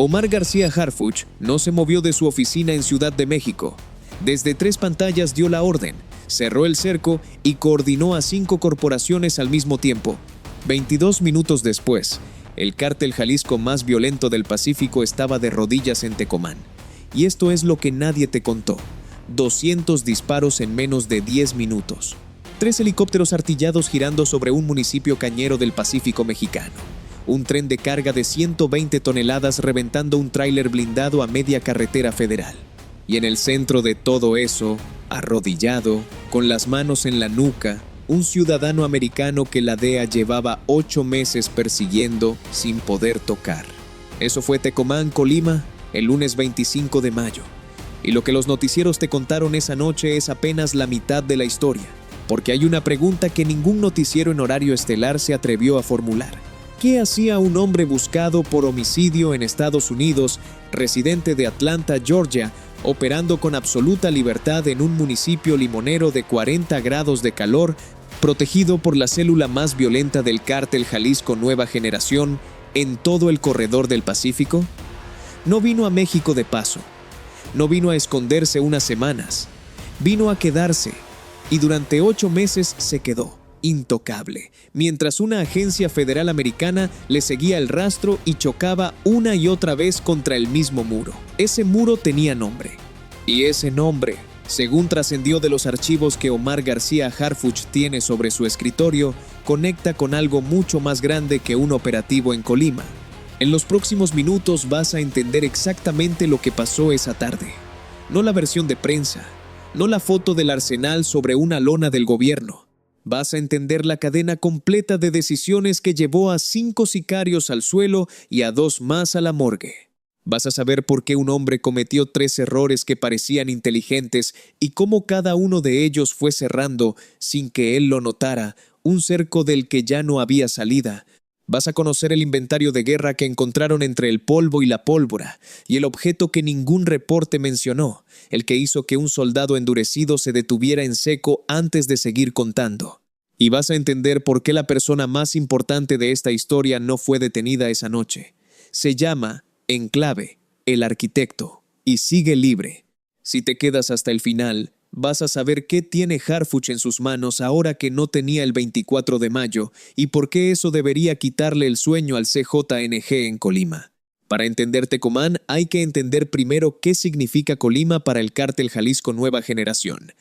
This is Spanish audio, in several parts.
Omar García Harfuch no se movió de su oficina en Ciudad de México. Desde 3 pantallas dio la orden, cerró el cerco y coordinó a 5 corporaciones al mismo tiempo. 22 minutos después, el cártel Jalisco más violento del Pacífico estaba de rodillas en Tecomán. Y esto es lo que nadie te contó. 200 disparos en menos de 10 minutos. 3 helicópteros artillados girando sobre un municipio cañero del Pacífico mexicano. Un tren de carga de 120 toneladas reventando un tráiler blindado a media carretera federal. Y en el centro de todo eso, arrodillado, con las manos en la nuca, un ciudadano americano que la DEA llevaba 8 meses persiguiendo sin poder tocar. Eso fue Tecomán, Colima, el lunes 25 de mayo. Y lo que los noticieros te contaron esa noche es apenas la mitad de la historia, porque hay una pregunta que ningún noticiero en horario estelar se atrevió a formular. ¿Qué hacía un hombre buscado por homicidio en Estados Unidos, residente de Atlanta, Georgia, operando con absoluta libertad en un municipio limonero de 40 grados de calor, protegido por la célula más violenta del cártel Jalisco Nueva Generación en todo el corredor del Pacífico? No vino a México de paso. No vino a esconderse unas semanas. Vino a quedarse. Y durante 8 meses se quedó, intocable, mientras una agencia federal americana le seguía el rastro y chocaba una y otra vez contra el mismo muro. Ese muro tenía nombre. Y ese nombre, según trascendió de los archivos que Omar García Harfuch tiene sobre su escritorio, conecta con algo mucho más grande que un operativo en Colima. En los próximos minutos vas a entender exactamente lo que pasó esa tarde. No la versión de prensa, no la foto del arsenal sobre una lona del gobierno. Vas a entender la cadena completa de decisiones que llevó a 5 sicarios al suelo y a 2 más a la morgue. Vas a saber por qué un hombre cometió 3 errores que parecían inteligentes y cómo cada uno de ellos fue cerrando, sin que él lo notara, un cerco del que ya no había salida. Vas a conocer el inventario de guerra que encontraron entre el polvo y la pólvora, y el objeto que ningún reporte mencionó, el que hizo que un soldado endurecido se detuviera en seco antes de seguir contando. Y vas a entender por qué la persona más importante de esta historia no fue detenida esa noche. Se llama Enclave, el arquitecto, y sigue libre. Si te quedas hasta el final, vas a saber qué tiene Harfuch en sus manos ahora que no tenía el 24 de mayo y por qué eso debería quitarle el sueño al CJNG en Colima. Para entender Tecomán hay que entender primero qué significa Colima para el cártel Jalisco Nueva Generación.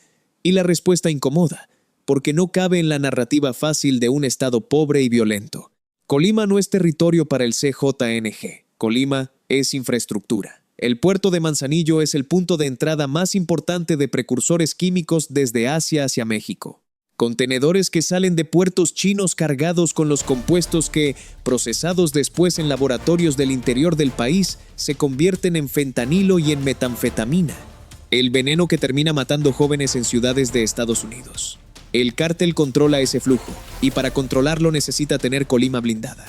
Y la respuesta incomoda, porque no cabe en la narrativa fácil de un estado pobre y violento. Colima no es territorio para el CJNG. Colima es infraestructura. El puerto de Manzanillo es el punto de entrada más importante de precursores químicos desde Asia hacia México. Contenedores que salen de puertos chinos cargados con los compuestos que, procesados después en laboratorios del interior del país, se convierten en fentanilo y en metanfetamina. El veneno que termina matando jóvenes en ciudades de Estados Unidos. El cártel controla ese flujo, y para controlarlo necesita tener Colima blindada.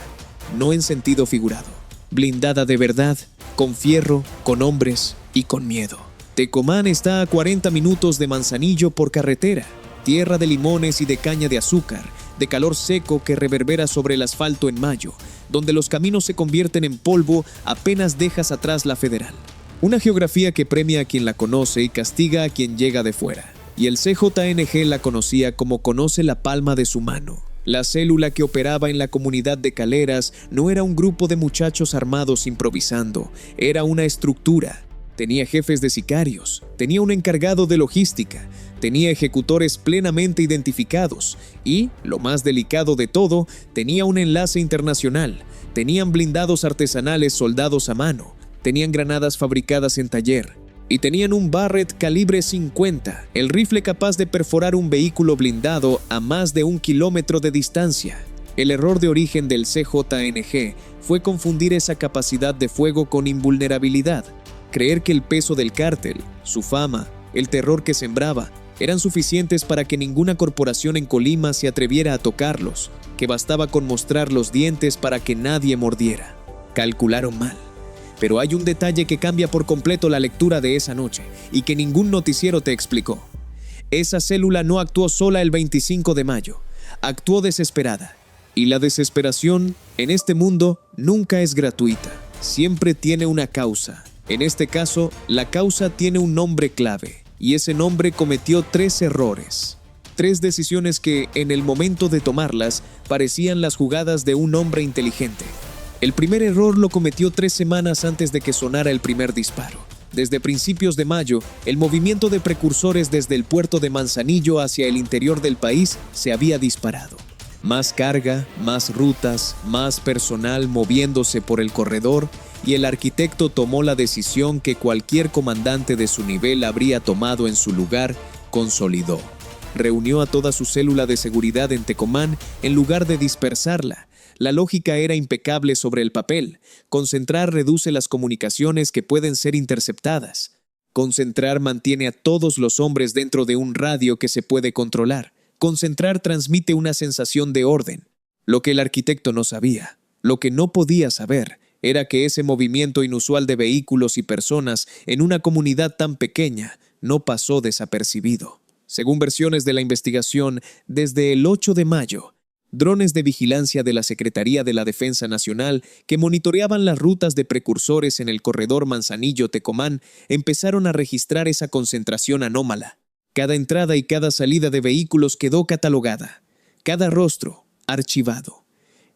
No en sentido figurado. Blindada de verdad, con fierro, con hombres y con miedo. Tecomán está a 40 minutos de Manzanillo por carretera, tierra de limones y de caña de azúcar, de calor seco que reverbera sobre el asfalto en mayo, donde los caminos se convierten en polvo apenas dejas atrás la federal. Una geografía que premia a quien la conoce y castiga a quien llega de fuera. Y el CJNG la conocía como conoce la palma de su mano. La célula que operaba en la comunidad de Caleras no era un grupo de muchachos armados improvisando, era una estructura. Tenía jefes de sicarios, tenía un encargado de logística, tenía ejecutores plenamente identificados y, lo más delicado de todo, tenía un enlace internacional, tenían blindados artesanales soldados a mano, tenían granadas fabricadas en taller, y tenían un Barrett calibre 50, el rifle capaz de perforar un vehículo blindado a más de 1 kilómetro de distancia. El error de origen del CJNG fue confundir esa capacidad de fuego con invulnerabilidad, creer que el peso del cártel, su fama, el terror que sembraba, eran suficientes para que ninguna corporación en Colima se atreviera a tocarlos, que bastaba con mostrar los dientes para que nadie mordiera. Calcularon mal. Pero hay un detalle que cambia por completo la lectura de esa noche y que ningún noticiero te explicó. Esa célula no actuó sola el 25 de mayo, actuó desesperada. Y la desesperación, en este mundo, nunca es gratuita. siempre tiene una causa. En este caso, la causa tiene un nombre clave, y ese nombre cometió 3 errores. 3 decisiones que, en el momento de tomarlas, parecían las jugadas de un hombre inteligente. El primer error lo cometió 3 semanas antes de que sonara el primer disparo. Desde principios de mayo, el movimiento de precursores desde el puerto de Manzanillo hacia el interior del país se había disparado. Más carga, más rutas, más personal moviéndose por el corredor, y el arquitecto tomó la decisión que cualquier comandante de su nivel habría tomado en su lugar, consolidó. Reunió a toda su célula de seguridad en Tecomán en lugar de dispersarla. La lógica era impecable sobre el papel. Concentrar reduce las comunicaciones que pueden ser interceptadas. Concentrar mantiene a todos los hombres dentro de un radio que se puede controlar. Concentrar transmite una sensación de orden. Lo que el arquitecto no sabía, lo que no podía saber, era que ese movimiento inusual de vehículos y personas en una comunidad tan pequeña no pasó desapercibido. Según versiones de la investigación, desde el 8 de mayo, drones de vigilancia de la Secretaría de la Defensa Nacional que monitoreaban las rutas de precursores en el corredor Manzanillo-Tecomán empezaron a registrar esa concentración anómala. Cada entrada y cada salida de vehículos quedó catalogada, cada rostro archivado.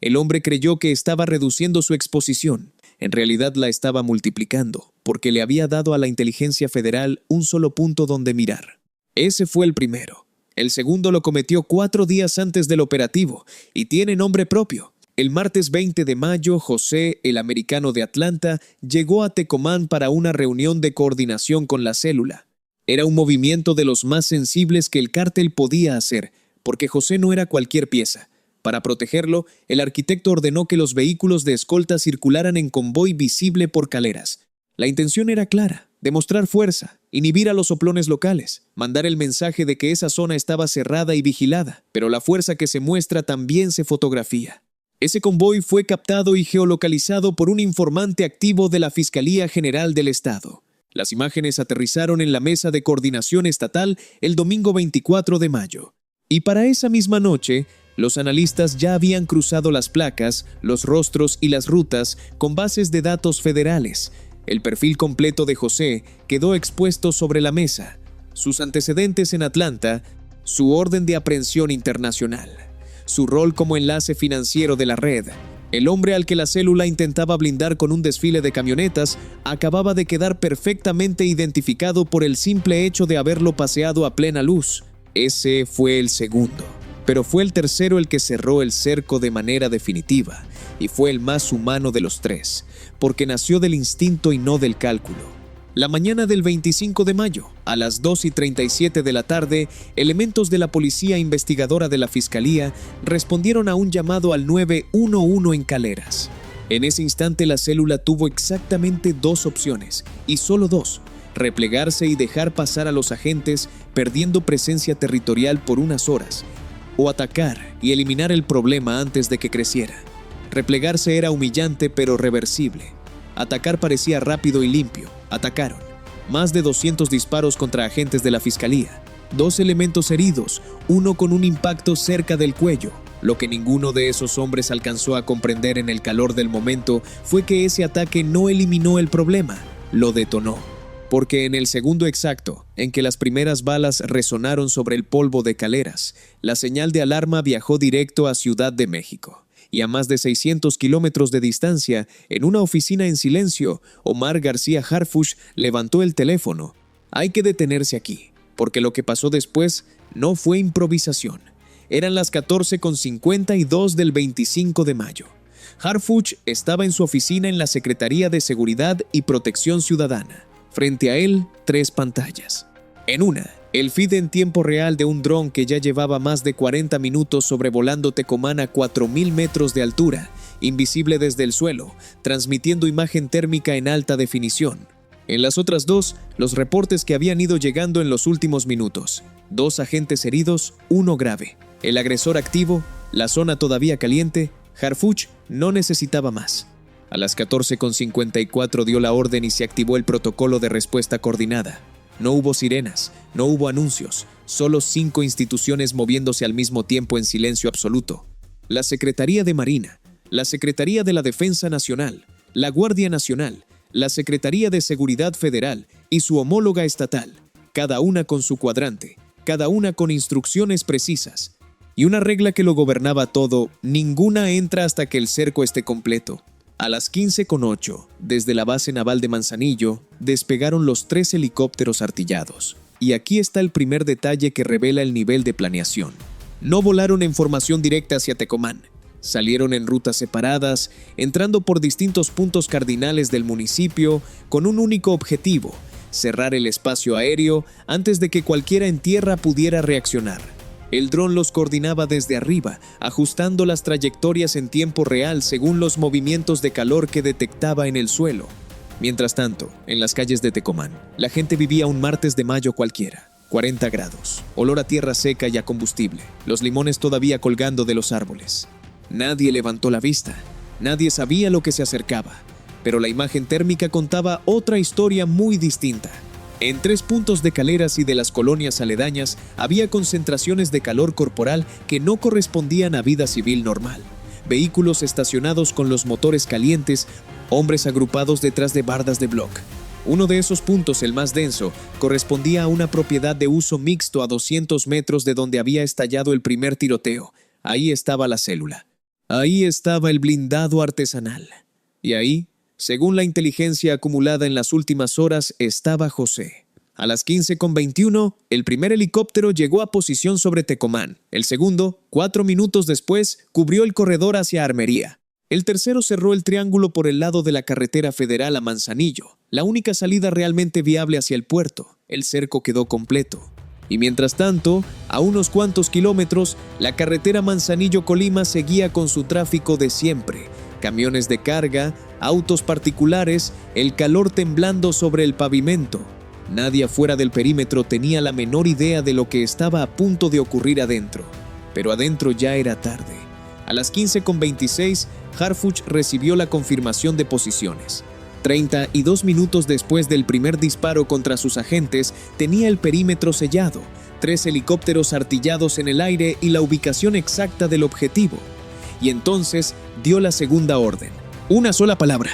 El hombre creyó que estaba reduciendo su exposición. En realidad la estaba multiplicando, porque le había dado a la inteligencia federal un solo punto donde mirar. Ese fue el primero. El segundo lo cometió 4 días antes del operativo y tiene nombre propio. El martes 20 de mayo, José, el americano de Atlanta, llegó a Tecomán para una reunión de coordinación con la célula. Era un movimiento de los más sensibles que el cártel podía hacer, porque José no era cualquier pieza. Para protegerlo, el arquitecto ordenó que los vehículos de escolta circularan en convoy visible por caleras. La intención era clara: demostrar fuerza, inhibir a los soplones locales, mandar el mensaje de que esa zona estaba cerrada y vigilada, pero la fuerza que se muestra también se fotografía. Ese convoy fue captado y geolocalizado por un informante activo de la Fiscalía General del Estado. Las imágenes aterrizaron en la Mesa de Coordinación Estatal el domingo 24 de mayo. Y para esa misma noche, los analistas ya habían cruzado las placas, los rostros y las rutas con bases de datos federales. El perfil completo de José quedó expuesto sobre la mesa, sus antecedentes en Atlanta, su orden de aprehensión internacional, su rol como enlace financiero de la red. El hombre al que la célula intentaba blindar con un desfile de camionetas acababa de quedar perfectamente identificado por el simple hecho de haberlo paseado a plena luz. Ese fue el segundo, pero fue el tercero el que cerró el cerco de manera definitiva, y fue el más humano de los 3, porque nació del instinto y no del cálculo. La mañana del 25 de mayo, a las 2:37 de la tarde, elementos de la policía investigadora de la Fiscalía respondieron a un llamado al 911 en Caleras. En ese instante la célula tuvo exactamente 2 opciones, y solo 2: replegarse y dejar pasar a los agentes, perdiendo presencia territorial por unas horas, o atacar y eliminar el problema antes de que creciera. Replegarse era humillante pero reversible. Atacar parecía rápido y limpio. Atacaron. Más de 200 disparos contra agentes de la Fiscalía. 2 elementos heridos, uno con un impacto cerca del cuello. Lo que ninguno de esos hombres alcanzó a comprender en el calor del momento fue que ese ataque no eliminó el problema, lo detonó. Porque en el segundo exacto, en que las primeras balas resonaron sobre el polvo de Caleras, la señal de alarma viajó directo a Ciudad de México. Y a más de 600 kilómetros de distancia, en una oficina en silencio, Omar García Harfuch levantó el teléfono. Hay que detenerse aquí, porque lo que pasó después no fue improvisación. Eran las 14:52 del 25 de mayo. Harfuch estaba en su oficina en la Secretaría de Seguridad y Protección Ciudadana. Frente a él, 3 pantallas. En una, el feed en tiempo real de un dron que ya llevaba más de 40 minutos sobrevolando Tecomán a 4.000 metros de altura, invisible desde el suelo, transmitiendo imagen térmica en alta definición. En las otras 2, los reportes que habían ido llegando en los últimos minutos. 2 agentes heridos, 1 grave. El agresor activo, la zona todavía caliente. Harfuch no necesitaba más. A las 14:54 dio la orden y se activó el protocolo de respuesta coordinada. No hubo sirenas, no hubo anuncios, solo 5 instituciones moviéndose al mismo tiempo en silencio absoluto. La Secretaría de Marina, la Secretaría de la Defensa Nacional, la Guardia Nacional, la Secretaría de Seguridad Federal y su homóloga estatal, cada una con su cuadrante, cada una con instrucciones precisas. Y una regla que lo gobernaba todo: ninguna entra hasta que el cerco esté completo. A las 15:08, desde la base naval de Manzanillo, despegaron los 3 helicópteros artillados. Y aquí está el primer detalle que revela el nivel de planeación. No volaron en formación directa hacia Tecomán. Salieron en rutas separadas, entrando por distintos puntos cardinales del municipio, con un único objetivo: cerrar el espacio aéreo antes de que cualquiera en tierra pudiera reaccionar. El dron los coordinaba desde arriba, ajustando las trayectorias en tiempo real según los movimientos de calor que detectaba en el suelo. Mientras tanto, en las calles de Tecomán, la gente vivía un martes de mayo cualquiera. 40 grados, olor a tierra seca y a combustible, los limones todavía colgando de los árboles. Nadie levantó la vista, nadie sabía lo que se acercaba, pero la imagen térmica contaba otra historia muy distinta. En 3 puntos de Caleras y de las colonias aledañas había concentraciones de calor corporal que no correspondían a vida civil normal. Vehículos estacionados con los motores calientes, hombres agrupados detrás de bardas de bloc. Uno de esos puntos, el más denso, correspondía a una propiedad de uso mixto a 200 metros de donde había estallado el primer tiroteo. Ahí estaba la célula. Ahí estaba el blindado artesanal. Y ahí, según la inteligencia acumulada en las últimas horas, estaba José. A las 15:21, el primer helicóptero llegó a posición sobre Tecomán. El segundo, 4 minutos después, cubrió el corredor hacia Armería. El tercero cerró el triángulo por el lado de la carretera federal a Manzanillo, la única salida realmente viable hacia el puerto. El cerco quedó completo. Y mientras tanto, a unos cuantos kilómetros, la carretera Manzanillo-Colima seguía con su tráfico de siempre: camiones de carga, autos particulares, el calor temblando sobre el pavimento. Nadie afuera del perímetro tenía la menor idea de lo que estaba a punto de ocurrir adentro. Pero adentro ya era tarde. A las 15:26, Harfuch recibió la confirmación de posiciones. 32 minutos después del primer disparo contra sus agentes, tenía el perímetro sellado, 3 helicópteros artillados en el aire y la ubicación exacta del objetivo. Y entonces dio la segunda orden. Una sola palabra: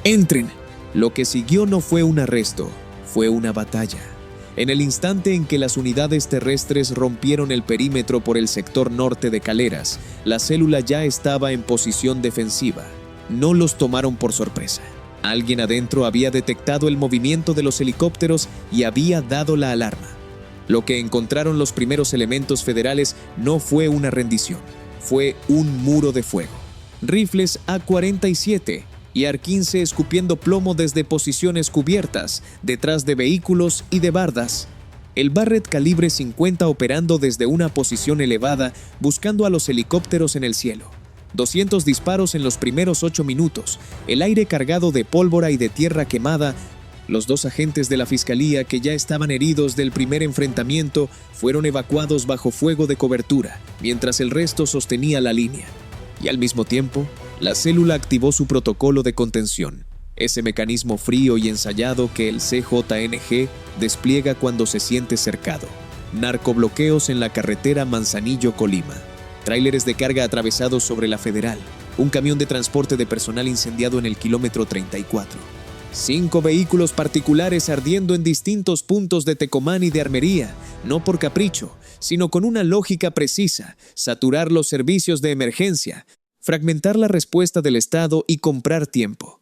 ¡entren! Lo que siguió no fue un arresto, fue una batalla. En el instante en que las unidades terrestres rompieron el perímetro por el sector norte de Caleras, la célula ya estaba en posición defensiva. No los tomaron por sorpresa. Alguien adentro había detectado el movimiento de los helicópteros y había dado la alarma. Lo que encontraron los primeros elementos federales no fue una rendición, fue un muro de fuego. Rifles A-47 y AR-15 escupiendo plomo desde posiciones cubiertas, detrás de vehículos y de bardas. El Barrett calibre 50 operando desde una posición elevada, buscando a los helicópteros en el cielo. 200 disparos en los primeros 8 minutos, el aire cargado de pólvora y de tierra quemada. Los 2 agentes de la fiscalía que ya estaban heridos del primer enfrentamiento fueron evacuados bajo fuego de cobertura, mientras el resto sostenía la línea. Y al mismo tiempo, la célula activó su protocolo de contención, ese mecanismo frío y ensayado que el CJNG despliega cuando se siente cercado. Narcobloqueos en la carretera Manzanillo-Colima. Tráileres de carga atravesados sobre la Federal. Un camión de transporte de personal incendiado en el kilómetro 34. 5 vehículos particulares ardiendo en distintos puntos de Tecomán y de Armería, no por capricho, sino con una lógica precisa: saturar los servicios de emergencia, fragmentar la respuesta del Estado y comprar tiempo.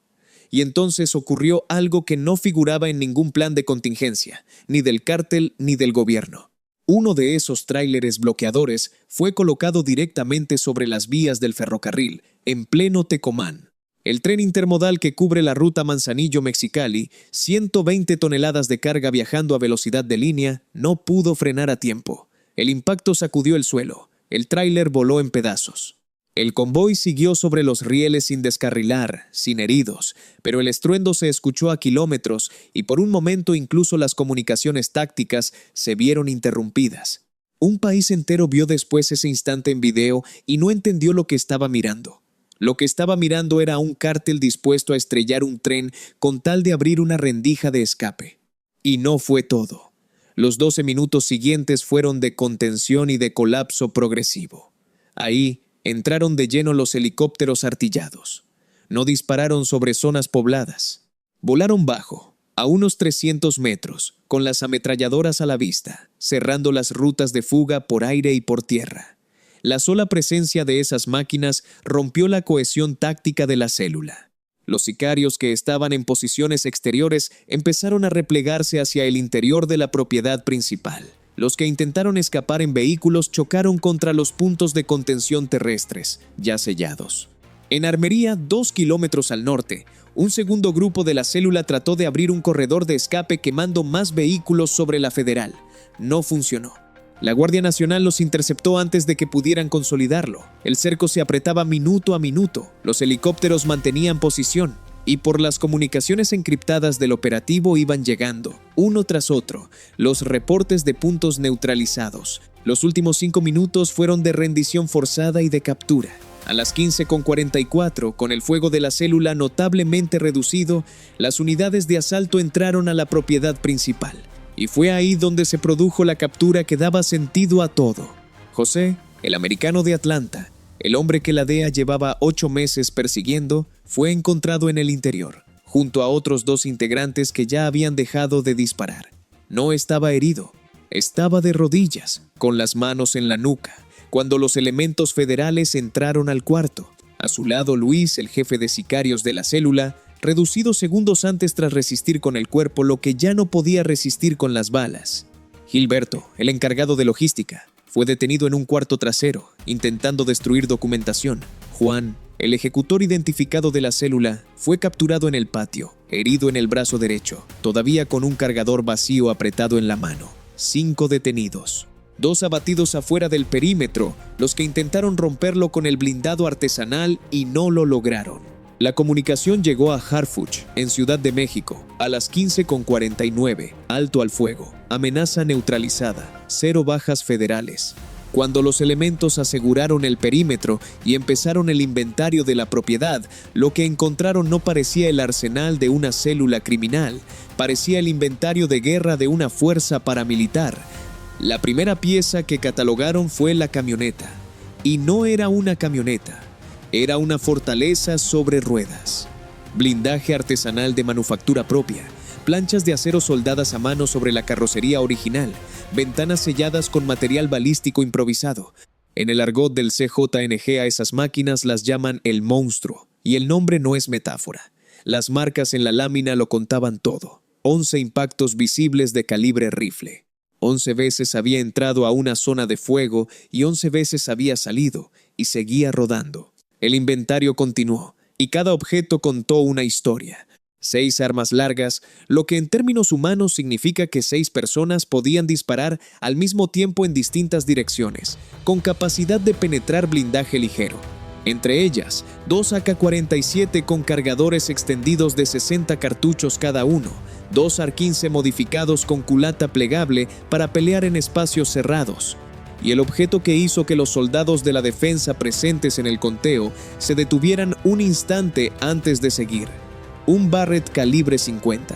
Y entonces ocurrió algo que no figuraba en ningún plan de contingencia, ni del cártel ni del gobierno. Uno de esos tráileres bloqueadores fue colocado directamente sobre las vías del ferrocarril, en pleno Tecomán. El tren intermodal que cubre la ruta Manzanillo-Mexicali, 120 toneladas de carga viajando a velocidad de línea, no pudo frenar a tiempo. El impacto sacudió el suelo. El tráiler voló en pedazos. El convoy siguió sobre los rieles sin descarrilar, sin heridos, pero el estruendo se escuchó a kilómetros y por un momento incluso las comunicaciones tácticas se vieron interrumpidas. Un país entero vio después ese instante en video y no entendió lo que estaba mirando. Lo que estaba mirando era un cártel dispuesto a estrellar un tren con tal de abrir una rendija de escape. Y no fue todo. Los 12 minutos siguientes fueron de contención y de colapso progresivo. Ahí entraron de lleno los helicópteros artillados. No dispararon sobre zonas pobladas. Volaron bajo, a unos 300 metros, con las ametralladoras a la vista, cerrando las rutas de fuga por aire y por tierra. La sola presencia de esas máquinas rompió la cohesión táctica de la célula. Los sicarios que estaban en posiciones exteriores empezaron a replegarse hacia el interior de la propiedad principal. Los que intentaron escapar en vehículos chocaron contra los puntos de contención terrestres, ya sellados. En Armería, 2 kilómetros al norte, un segundo grupo de la célula trató de abrir un corredor de escape quemando más vehículos sobre la Federal. No funcionó. La Guardia Nacional los interceptó antes de que pudieran consolidarlo. El cerco se apretaba minuto a minuto. Los helicópteros mantenían posición y por las comunicaciones encriptadas del operativo iban llegando, uno tras otro, los reportes de puntos neutralizados. Los últimos 5 minutos fueron de rendición forzada y de captura. A las 15:44, con el fuego de la célula notablemente reducido, las unidades de asalto entraron a la propiedad principal. Y fue ahí donde se produjo la captura que daba sentido a todo. José, el americano de Atlanta, el hombre que la DEA llevaba 8 meses persiguiendo, fue encontrado en el interior, junto a otros 2 integrantes que ya habían dejado de disparar. No estaba herido, estaba de rodillas, con las manos en la nuca, cuando los elementos federales entraron al cuarto. A su lado Luis, el jefe de sicarios de la célula, reducido segundos antes tras resistir con el cuerpo lo que ya no podía resistir con las balas. Gilberto, el encargado de logística, fue detenido en un cuarto trasero, intentando destruir documentación. Juan, el ejecutor identificado de la célula, fue capturado en el patio, herido en el brazo derecho, todavía con un cargador vacío apretado en la mano. 5 detenidos. 2 abatidos afuera del perímetro, los que intentaron romperlo con el blindado artesanal y no lo lograron. La comunicación llegó a Harfuch, en Ciudad de México, a las 15:49, alto al fuego, amenaza neutralizada, 0 bajas federales. Cuando los elementos aseguraron el perímetro y empezaron el inventario de la propiedad, lo que encontraron no parecía el arsenal de una célula criminal, parecía el inventario de guerra de una fuerza paramilitar. La primera pieza que catalogaron fue la camioneta, y no era una camioneta. Era una fortaleza sobre ruedas. Blindaje artesanal de manufactura propia, planchas de acero soldadas a mano sobre la carrocería original, ventanas selladas con material balístico improvisado. En el argot del CJNG a esas máquinas las llaman el monstruo, y el nombre no es metáfora. Las marcas en la lámina lo contaban todo. 11 impactos visibles de calibre rifle. 11 veces había entrado a una zona de fuego y 11 veces había salido, y seguía rodando. El inventario continuó, y cada objeto contó una historia. 6 armas largas, lo que en términos humanos significa que 6 personas podían disparar al mismo tiempo en distintas direcciones, con capacidad de penetrar blindaje ligero. Entre ellas, 2 AK-47 con cargadores extendidos de 60 cartuchos cada uno, 2 AR-15 modificados con culata plegable para pelear en espacios cerrados. Y el objeto que hizo que los soldados de la defensa presentes en el conteo se detuvieran un instante antes de seguir. Un Barrett calibre 50.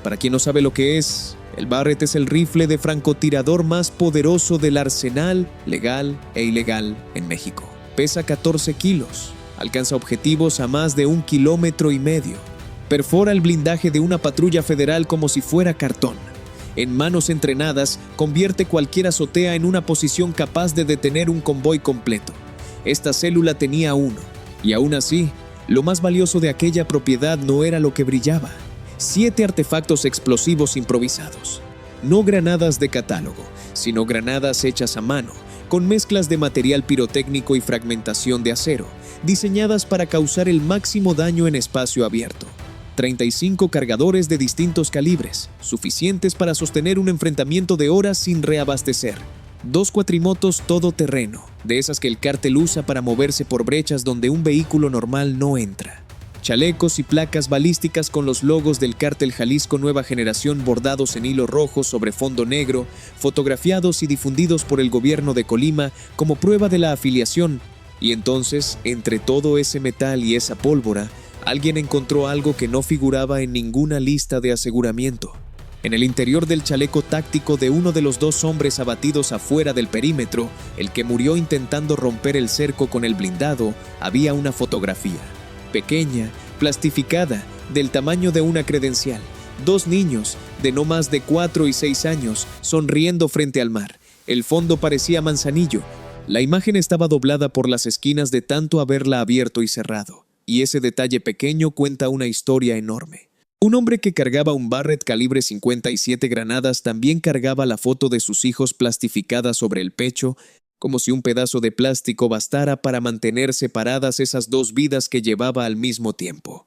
Para quien no sabe lo que es, el Barrett es el rifle de francotirador más poderoso del arsenal legal e ilegal en México. Pesa 14 kilos, alcanza objetivos a más de 1,5 kilómetros. Perfora el blindaje de una patrulla federal como si fuera cartón. En manos entrenadas, convierte cualquier azotea en una posición capaz de detener un convoy completo. Esta célula tenía uno, y aún así, lo más valioso de aquella propiedad no era lo que brillaba. 7 artefactos explosivos improvisados. No granadas de catálogo, sino granadas hechas a mano, con mezclas de material pirotécnico y fragmentación de acero, diseñadas para causar el máximo daño en espacio abierto. 35 cargadores de distintos calibres, suficientes para sostener un enfrentamiento de horas sin reabastecer. 2 cuatrimotos todoterreno, de esas que el cártel usa para moverse por brechas donde un vehículo normal no entra. Chalecos y placas balísticas con los logos del cártel Jalisco Nueva Generación bordados en hilo rojo sobre fondo negro, fotografiados y difundidos por el gobierno de Colima como prueba de la afiliación. Y entonces, entre todo ese metal y esa pólvora, alguien encontró algo que no figuraba en ninguna lista de aseguramiento. En el interior del chaleco táctico de uno de los 2 hombres abatidos afuera del perímetro, el que murió intentando romper el cerco con el blindado, había una fotografía. Pequeña, plastificada, del tamaño de una credencial. 2 niños, de no más de 4 y 6 años, sonriendo frente al mar. El fondo parecía Manzanillo. La imagen estaba doblada por las esquinas de tanto haberla abierto y cerrado. Y ese detalle pequeño cuenta una historia enorme. Un hombre que cargaba un Barrett calibre 57 granadas también cargaba la foto de sus hijos plastificada sobre el pecho, como si un pedazo de plástico bastara para mantener separadas esas 2 vidas que llevaba al mismo tiempo.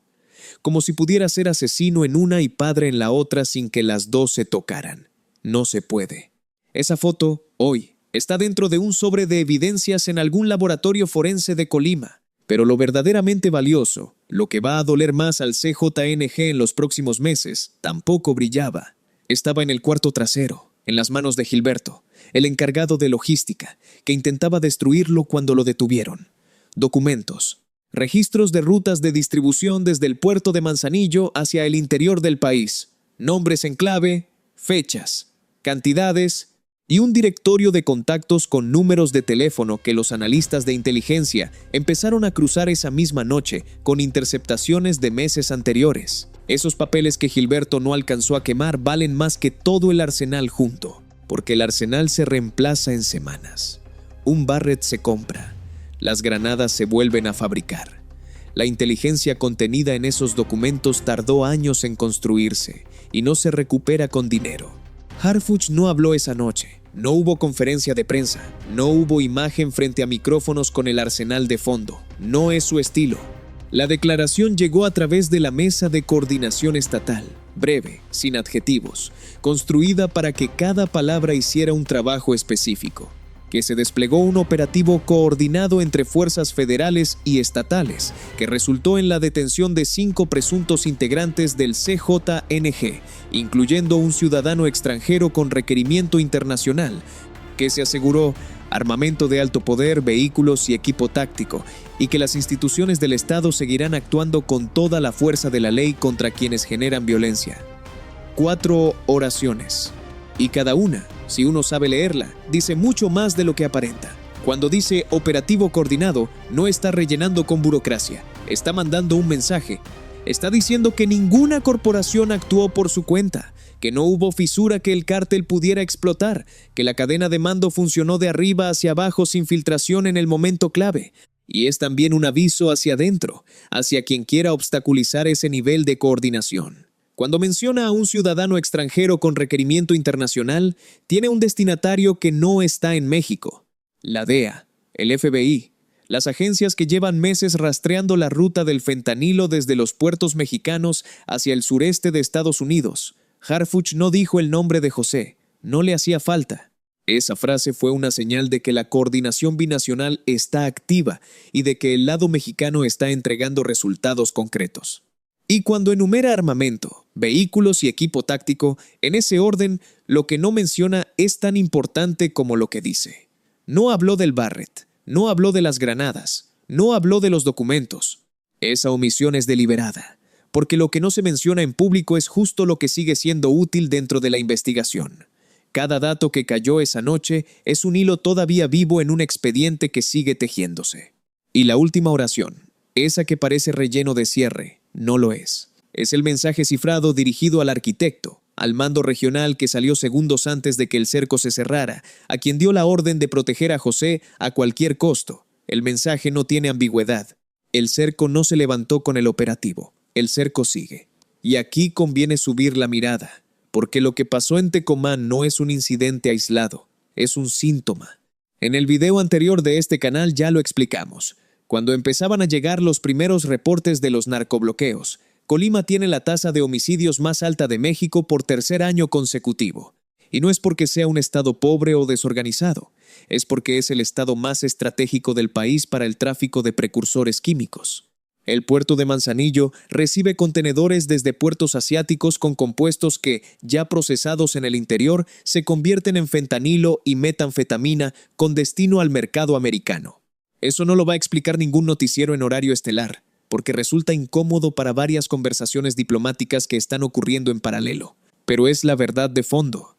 Como si pudiera ser asesino en una y padre en la otra sin que las 2 se tocaran. No se puede. Esa foto, hoy, está dentro de un sobre de evidencias en algún laboratorio forense de Colima. Pero lo verdaderamente valioso, lo que va a doler más al CJNG en los próximos meses, tampoco brillaba. Estaba en el cuarto trasero, en las manos de Gilberto, el encargado de logística, que intentaba destruirlo cuando lo detuvieron. Documentos, registros de rutas de distribución desde el puerto de Manzanillo hacia el interior del país, nombres en clave, fechas, cantidades y un directorio de contactos con números de teléfono que los analistas de inteligencia empezaron a cruzar esa misma noche con interceptaciones de meses anteriores. Esos papeles que Gilberto no alcanzó a quemar valen más que todo el arsenal junto, porque el arsenal se reemplaza en semanas. Un Barrett se compra, las granadas se vuelven a fabricar. La inteligencia contenida en esos documentos tardó años en construirse y no se recupera con dinero. Harfuch no habló esa noche, no hubo conferencia de prensa, no hubo imagen frente a micrófonos con el arsenal de fondo, no es su estilo. La declaración llegó a través de la Mesa de Coordinación Estatal, breve, sin adjetivos, construida para que cada palabra hiciera un trabajo específico, que se desplegó un operativo coordinado entre fuerzas federales y estatales, que resultó en la detención de 5 presuntos integrantes del CJNG, incluyendo un ciudadano extranjero con requerimiento internacional, que se aseguró armamento de alto poder, vehículos y equipo táctico, y que las instituciones del Estado seguirán actuando con toda la fuerza de la ley contra quienes generan violencia. 4 oraciones, y cada una, si uno sabe leerla, dice mucho más de lo que aparenta. Cuando dice operativo coordinado, no está rellenando con burocracia, está mandando un mensaje. Está diciendo que ninguna corporación actuó por su cuenta, que no hubo fisura que el cártel pudiera explotar, que la cadena de mando funcionó de arriba hacia abajo sin filtración en el momento clave. Y es también un aviso hacia adentro, hacia quien quiera obstaculizar ese nivel de coordinación. Cuando menciona a un ciudadano extranjero con requerimiento internacional, tiene un destinatario que no está en México. La DEA, el FBI, las agencias que llevan meses rastreando la ruta del fentanilo desde los puertos mexicanos hacia el sureste de Estados Unidos. Harfuch no dijo el nombre de José, no le hacía falta. Esa frase fue una señal de que la coordinación binacional está activa y de que el lado mexicano está entregando resultados concretos. Y cuando enumera armamento, vehículos y equipo táctico, en ese orden, lo que no menciona es tan importante como lo que dice. No habló del Barrett, no habló de las granadas, no habló de los documentos. Esa omisión es deliberada, porque lo que no se menciona en público es justo lo que sigue siendo útil dentro de la investigación. Cada dato que cayó esa noche es un hilo todavía vivo en un expediente que sigue tejiéndose. Y la última oración, esa que parece relleno de cierre, no lo es. Es el mensaje cifrado dirigido al arquitecto, al mando regional que salió segundos antes de que el cerco se cerrara, a quien dio la orden de proteger a José a cualquier costo. El mensaje no tiene ambigüedad. El cerco no se levantó con el operativo. El cerco sigue. Y aquí conviene subir la mirada, porque lo que pasó en Tecomán no es un incidente aislado, es un síntoma. En el video anterior de este canal ya lo explicamos. Cuando empezaban a llegar los primeros reportes de los narcobloqueos, Colima tiene la tasa de homicidios más alta de México por 3er año consecutivo. Y no es porque sea un estado pobre o desorganizado, es porque es el estado más estratégico del país para el tráfico de precursores químicos. El puerto de Manzanillo recibe contenedores desde puertos asiáticos con compuestos que, ya procesados en el interior, se convierten en fentanilo y metanfetamina con destino al mercado americano. Eso no lo va a explicar ningún noticiero en horario estelar, porque resulta incómodo para varias conversaciones diplomáticas que están ocurriendo en paralelo. Pero es la verdad de fondo,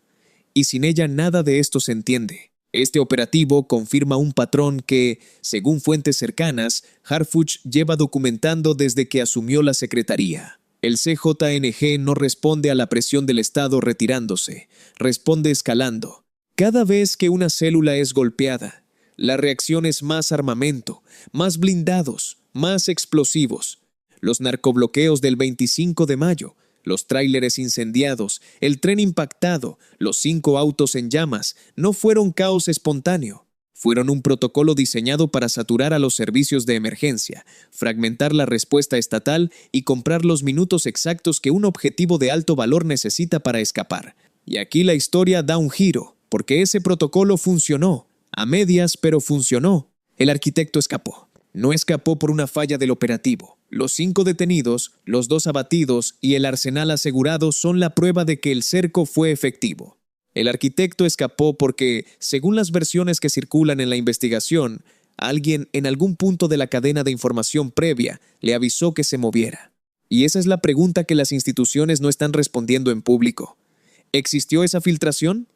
y sin ella nada de esto se entiende. Este operativo confirma un patrón que, según fuentes cercanas, Harfuch lleva documentando desde que asumió la secretaría. El CJNG no responde a la presión del Estado retirándose, responde escalando. Cada vez que una célula es golpeada, la reacción es más armamento, más blindados, más explosivos. Los narcobloqueos del 25 de mayo, los tráileres incendiados, el tren impactado, los 5 autos en llamas, no fueron caos espontáneo. Fueron un protocolo diseñado para saturar a los servicios de emergencia, fragmentar la respuesta estatal y comprar los minutos exactos que un objetivo de alto valor necesita para escapar. Y aquí la historia da un giro, porque ese protocolo funcionó. A medias, pero funcionó. El arquitecto escapó. No escapó por una falla del operativo. Los 5 detenidos, los 2 abatidos y el arsenal asegurado son la prueba de que el cerco fue efectivo. El arquitecto escapó porque, según las versiones que circulan en la investigación, alguien en algún punto de la cadena de información previa le avisó que se moviera. Y esa es la pregunta que las instituciones no están respondiendo en público. ¿Existió esa filtración?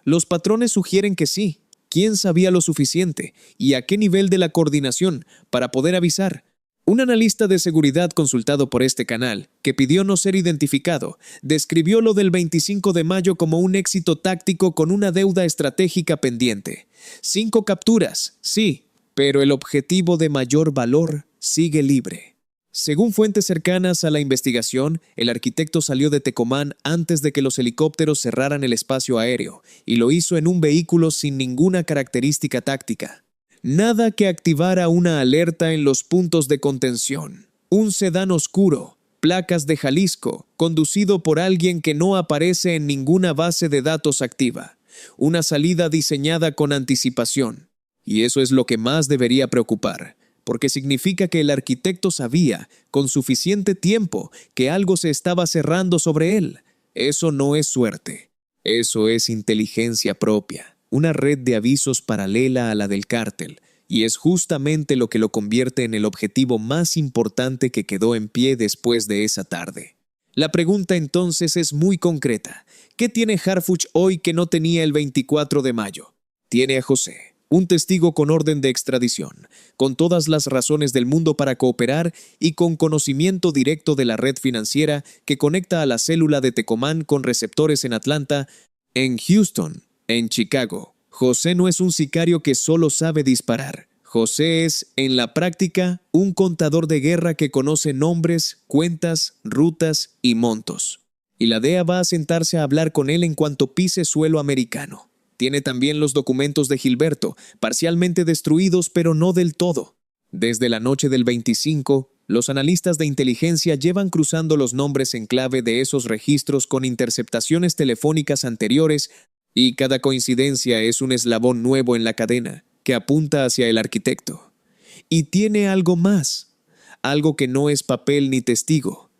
Los patrones sugieren que sí. ¿Quién sabía lo suficiente y a qué nivel de la coordinación para poder avisar? Un analista de seguridad consultado por este canal, que pidió no ser identificado, describió lo del 25 de mayo como un éxito táctico con una deuda estratégica pendiente. 5 capturas, sí, pero el objetivo de mayor valor sigue libre. Según fuentes cercanas a la investigación, el arquitecto salió de Tecomán antes de que los helicópteros cerraran el espacio aéreo y lo hizo en un vehículo sin ninguna característica táctica. Nada que activara una alerta en los puntos de contención. Un sedán oscuro, placas de Jalisco, conducido por alguien que no aparece en ninguna base de datos activa. Una salida diseñada con anticipación. Y eso es lo que más debería preocupar, porque significa que el arquitecto sabía, con suficiente tiempo, que algo se estaba cerrando sobre él. Eso no es suerte. Eso es inteligencia propia. Una red de avisos paralela a la del cártel, y es justamente lo que lo convierte en el objetivo más importante que quedó en pie después de esa tarde. La pregunta entonces es muy concreta. ¿Qué tiene Harfuch hoy que no tenía el 24 de mayo? Tiene a José, un testigo con orden de extradición, con todas las razones del mundo para cooperar y con conocimiento directo de la red financiera que conecta a la célula de Tecomán con receptores en Atlanta, en Houston, en Chicago. José no es un sicario que solo sabe disparar. José es, en la práctica, un contador de guerra que conoce nombres, cuentas, rutas y montos. Y la DEA va a sentarse a hablar con él en cuanto pise suelo americano. Tiene también los documentos de Gilberto, parcialmente destruidos pero no del todo. Desde la noche del 25, los analistas de inteligencia llevan cruzando los nombres en clave de esos registros con interceptaciones telefónicas anteriores y cada coincidencia es un eslabón nuevo en la cadena que apunta hacia el arquitecto. Y tiene algo más, algo que no es papel ni testigo.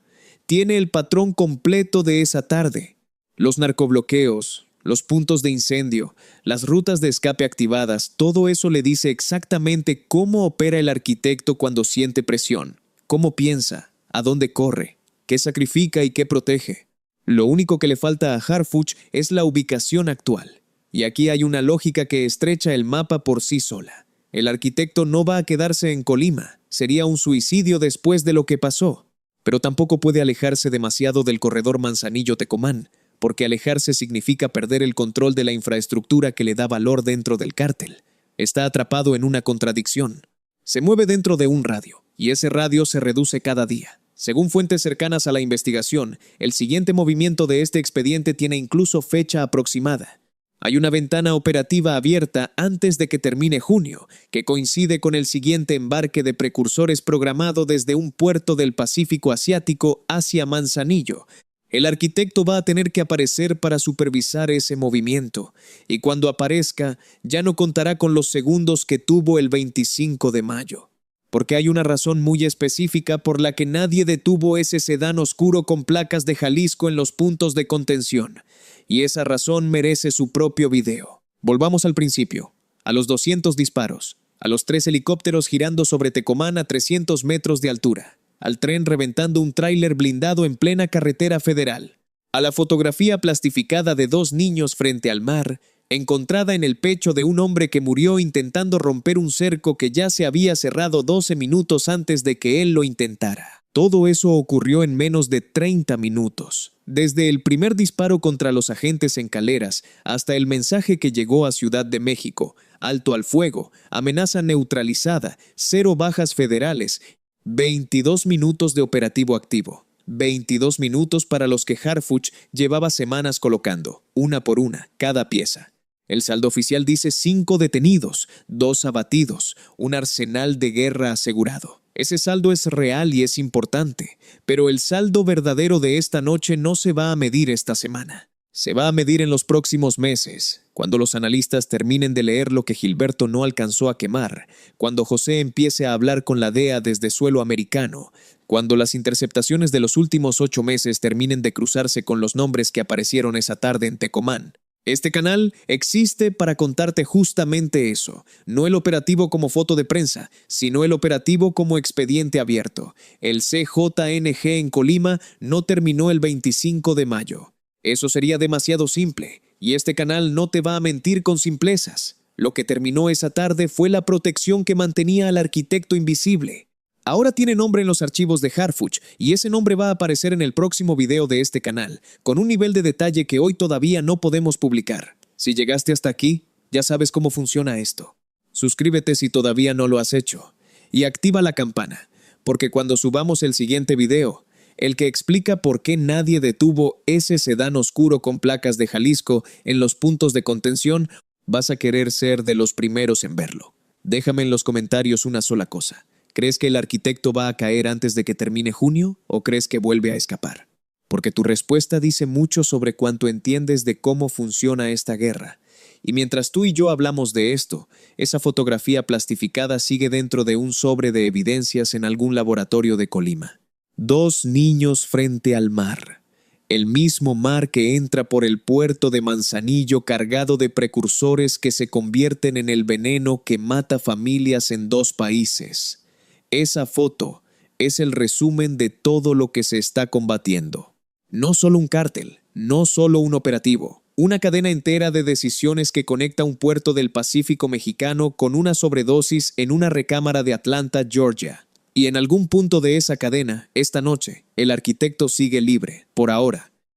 Tiene el patrón completo de esa tarde. Los narcobloqueos, los puntos de incendio, las rutas de escape activadas, todo eso le dice exactamente cómo opera el arquitecto cuando siente presión, cómo piensa, a dónde corre, qué sacrifica y qué protege. Lo único que le falta a Harfuch es la ubicación actual. Y aquí hay una lógica que estrecha el mapa por sí sola. El arquitecto no va a quedarse en Colima. Sería un suicidio después de lo que pasó. Pero tampoco puede alejarse demasiado del corredor Manzanillo-Tecomán, porque alejarse significa perder el control de la infraestructura que le da valor dentro del cártel. Está atrapado en una contradicción. Se mueve dentro de un radio, y ese radio se reduce cada día. Según fuentes cercanas a la investigación, el siguiente movimiento de este expediente tiene incluso fecha aproximada. Hay una ventana operativa abierta antes de que termine junio, que coincide con el siguiente embarque de precursores programado desde un puerto del Pacífico Asiático hacia Manzanillo. El arquitecto va a tener que aparecer para supervisar ese movimiento, y cuando aparezca, ya no contará con los segundos que tuvo el 25 de mayo. Porque hay una razón muy específica por la que nadie detuvo ese sedán oscuro con placas de Jalisco en los puntos de contención. Y esa razón merece su propio video. Volvamos al principio, a los 200 disparos, a los 3 helicópteros girando sobre Tecomán a 300 metros de altura, al tren reventando un tráiler blindado en plena carretera federal, a la fotografía plastificada de 2 niños frente al mar, encontrada en el pecho de un hombre que murió intentando romper un cerco que ya se había cerrado 12 minutos antes de que él lo intentara. Todo eso ocurrió en menos de 30 minutos. Desde el primer disparo contra los agentes en Caleras hasta el mensaje que llegó a Ciudad de México, alto al fuego, amenaza neutralizada, 0 bajas federales, 22 minutos de operativo activo. 22 minutos para los que Harfuch llevaba semanas colocando, una por una, cada pieza. El saldo oficial dice 5 detenidos, 2 abatidos, un arsenal de guerra asegurado. Ese saldo es real y es importante, pero el saldo verdadero de esta noche no se va a medir esta semana. Se va a medir en los próximos meses, cuando los analistas terminen de leer lo que Gilberto no alcanzó a quemar, cuando José empiece a hablar con la DEA desde suelo americano, cuando las interceptaciones de los últimos 8 meses terminen de cruzarse con los nombres que aparecieron esa tarde en Tecomán. Este canal existe para contarte justamente eso, no el operativo como foto de prensa, sino el operativo como expediente abierto. El CJNG en Colima no terminó el 25 de mayo. Eso sería demasiado simple, y este canal no te va a mentir con simplezas. Lo que terminó esa tarde fue la protección que mantenía al arquitecto invisible. Ahora tiene nombre en los archivos de Harfuch y ese nombre va a aparecer en el próximo video de este canal, con un nivel de detalle que hoy todavía no podemos publicar. Si llegaste hasta aquí, ya sabes cómo funciona esto. Suscríbete si todavía no lo has hecho y activa la campana, porque cuando subamos el siguiente video, el que explica por qué nadie detuvo ese sedán oscuro con placas de Jalisco en los puntos de contención, vas a querer ser de los primeros en verlo. Déjame en los comentarios una sola cosa. ¿Crees que el arquitecto va a caer antes de que termine junio o crees que vuelve a escapar? Porque tu respuesta dice mucho sobre cuánto entiendes de cómo funciona esta guerra. Y mientras tú y yo hablamos de esto, esa fotografía plastificada sigue dentro de un sobre de evidencias en algún laboratorio de Colima. 2 niños frente al mar. El mismo mar que entra por el puerto de Manzanillo cargado de precursores que se convierten en el veneno que mata familias en 2 países. Esa foto es el resumen de todo lo que se está combatiendo. No solo un cártel, no solo un operativo, una cadena entera de decisiones que conecta un puerto del Pacífico mexicano con una sobredosis en una recámara de Atlanta, Georgia. Y en algún punto de esa cadena, esta noche, el arquitecto sigue libre, por ahora.